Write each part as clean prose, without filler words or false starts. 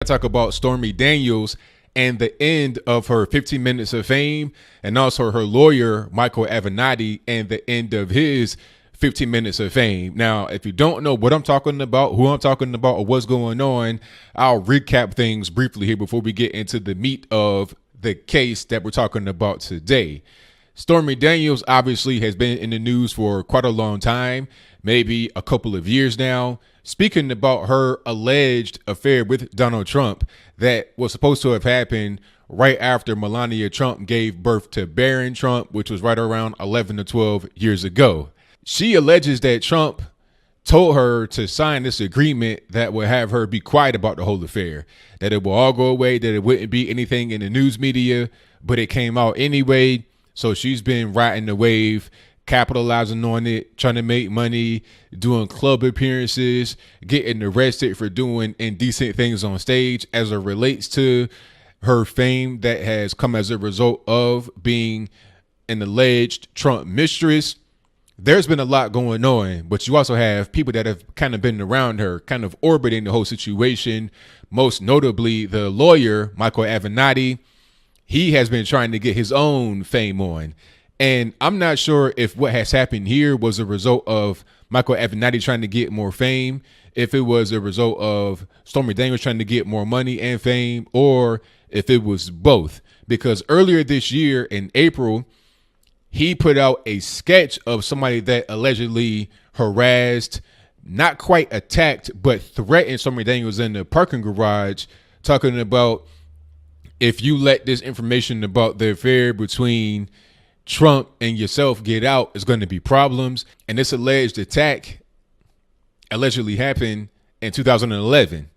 talk about Stormy Daniels and the end of her 15 minutes of fame, and also her lawyer, Michael Avenatti, and the end of his 15 minutes of fame. Now, if you don't know what I'm talking about, who I'm talking about, or what's going on, I'll recap things briefly here before we get into the meat of the case that we're talking about today. Stormy Daniels obviously has been in the news for quite a long time, maybe a couple of years now, speaking about her alleged affair with Donald Trump that was supposed to have happened right after Melania Trump gave birth to Barron Trump, which was right around 11 to 12 years ago. She alleges that Trump told her to sign this agreement that would have her be quiet about the whole affair, that it will all go away, that it wouldn't be anything in the news media, but it came out anyway. So she's been riding the wave, capitalizing on it, trying to make money, doing club appearances, getting arrested for doing indecent things on stage as it relates to her fame that has come as a result of being an alleged Trump mistress. There's been a lot going on, but you also have people that have kind of been around her, kind of orbiting the whole situation. Most notably, the lawyer, Michael Avenatti. He has been trying to get his own fame on. And I'm not sure if what has happened here was a result of Michael Avenatti trying to get more fame, if it was a result of Stormy Daniels trying to get more money and fame, or if it was both. Because earlier this year in April, he put out a sketch of somebody that allegedly harassed, not quite attacked, but threatened Stormy Daniels in the parking garage, talking about, if you let this information about the affair between Trump and yourself get out, it's going to be problems. And this alleged attack allegedly happened in 2011.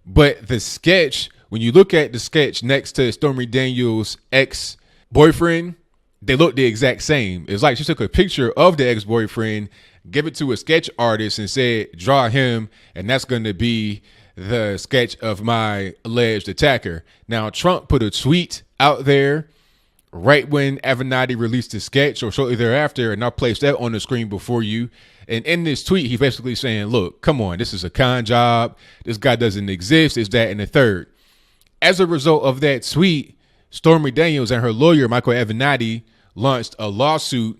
But the sketch, when you look at the sketch next to Stormy Daniels' ex-boyfriend, they look the exact same. It's like she took a picture of the ex-boyfriend, gave it to a sketch artist and said, draw him, and that's going to be the sketch of my alleged attacker. Now, Trump put a tweet out there right when Avenatti released the sketch or shortly thereafter, and I'll place that on the screen before you. And in this tweet, he's basically saying, look, come on, this is a con job. This guy doesn't exist. It's that and the third. As a result of that tweet, Stormy Daniels and her lawyer, Michael Avenatti, launched a lawsuit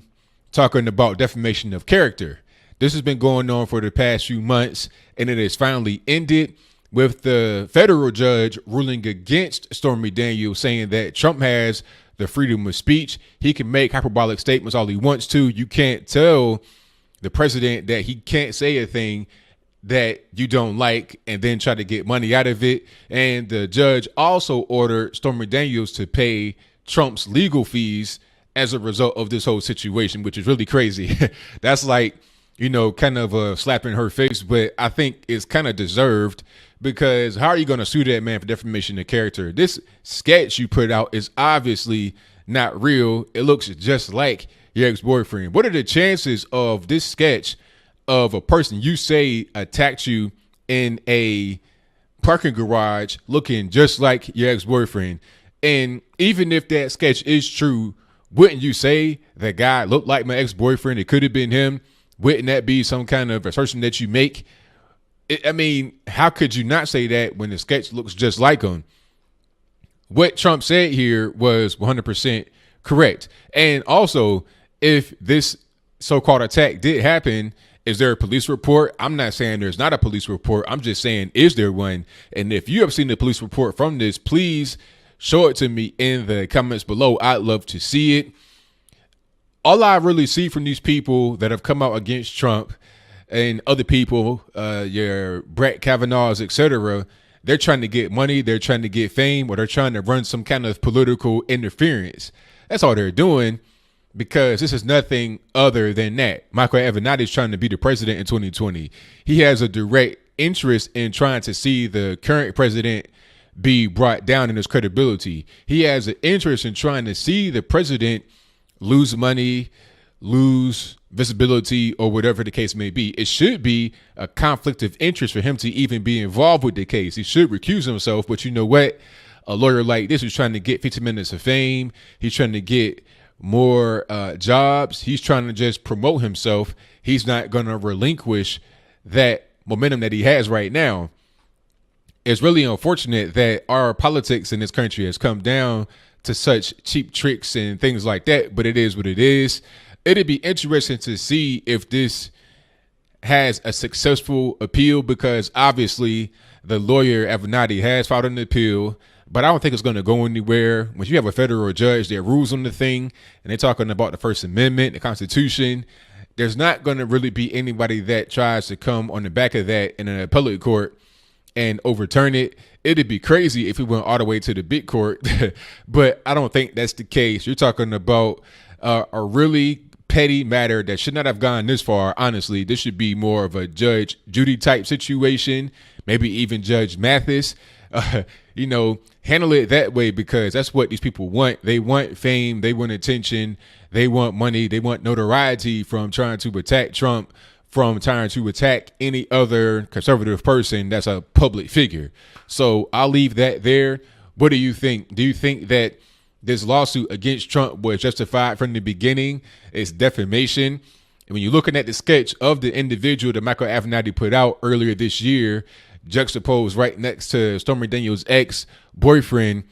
talking about defamation of character. This has been going on for the past few months, and it has finally ended with the federal judge ruling against Stormy Daniels, saying that Trump has the freedom of speech. He can make hyperbolic statements all he wants to. You can't tell the president that he can't say a thing that you don't like and then try to get money out of it. And the judge also ordered Stormy Daniels to pay Trump's legal fees as a result of this whole situation, which is really crazy. That's like, kind of a slap in her face, but I think it's kind of deserved, because how are you going to sue that man for defamation of character? This sketch you put out is obviously not real. It looks just like your ex-boyfriend. What are the chances of this sketch of a person you say attacked you in a parking garage looking just like your ex-boyfriend? And even if that sketch is true, wouldn't you say that guy looked like my ex-boyfriend? It could have been him. Wouldn't that be some kind of assertion that you make? I mean, how could you not say that when the sketch looks just like him? What Trump said here was 100% correct. And also, if this so-called attack did happen, is there a police report? I'm not saying there's not a police report. I'm just saying, is there one? And if you have seen the police report from this, please show it to me in the comments below. I'd love to see it. All I really see from these people that have come out against Trump and other people, your Brett Kavanaughs, etc., they're trying to get money, they're trying to get fame, or they're trying to run some kind of political interference. That's all they're doing, because this is nothing other than that. Michael Avenatti is trying to be the president in 2020. He has a direct interest in trying to see the current president be brought down in his credibility. He has an interest in trying to see the president lose money, lose visibility, or whatever the case may be. It should be a conflict of interest for him to even be involved with the case. He should recuse himself, but you know what? A lawyer like this who's trying to get 15 minutes of fame, he's trying to get more jobs, he's trying to just promote himself. He's not going to relinquish that momentum that he has right now. it's really unfortunate that our politics in this country has come down to such cheap tricks and things like that, but it is what it is. It'd be interesting to see if this has a successful appeal, because obviously the lawyer Avenatti has filed an appeal, but I don't think it's going to go anywhere. When you have a federal judge that rules on the thing and they're talking about the First Amendment, the Constitution, there's not going to really be anybody that tries to come on the back of that in an appellate court and overturn it. It'd be crazy if we went all the way to the big court, but I don't think that's the case. You're talking about a really petty matter that should not have gone this far. Honestly, this should be more of a Judge Judy type situation, maybe even Judge Mathis. Handle it that way, because that's what these people want. They want fame, they want attention, they want money, they want notoriety from trying to attack Trump, from trying to attack any other conservative person that's a public figure. So I'll leave that there. What do you think? Do you think that this lawsuit against Trump was justified from the beginning? It's defamation. And when you're looking at the sketch of the individual that Michael Avenatti put out earlier this year, juxtaposed right next to Stormy Daniel's ex-boyfriend,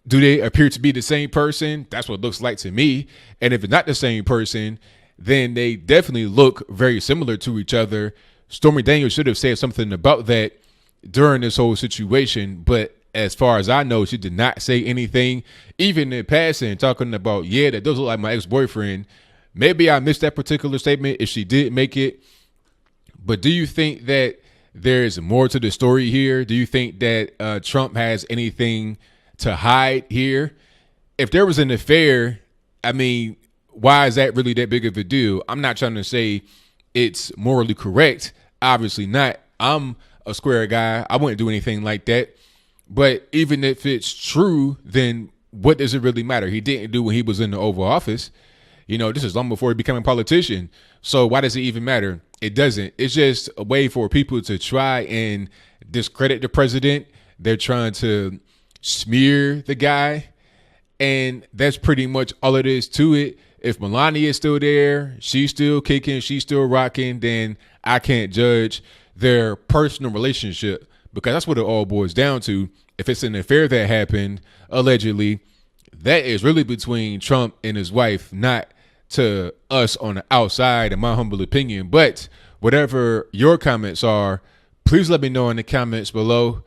do they appear to be the same person? That's what it looks like to me. And if it's not the same person, then they definitely look very similar to each other. Stormy Daniel should have said something about that during this whole situation, but as far as I know, she did not say anything, even in passing, talking about, yeah, that does look like my ex-boyfriend. Maybe I missed that particular statement if she did make it. But do you think that there's more to the story here? Do you think that Trump has anything to hide here? If there was an affair, I mean, why is that really that big of a deal? I'm not trying to say it's morally correct. Obviously not. I'm a square guy. I wouldn't do anything like that. But even if it's true, then what does it really matter? He didn't do when he was in the Oval Office. This is long before he became a politician. So why does it even matter? It doesn't. It's just a way for people to try and discredit the president. They're trying to smear the guy. And that's pretty much all it is to it. If Melania is still there, she's still kicking, she's still rocking, then I can't judge their personal relationship, because that's what it all boils down to. If it's an affair that happened, allegedly, that is really between Trump and his wife, not to us on the outside, in my humble opinion. But whatever your comments are, please let me know in the comments below.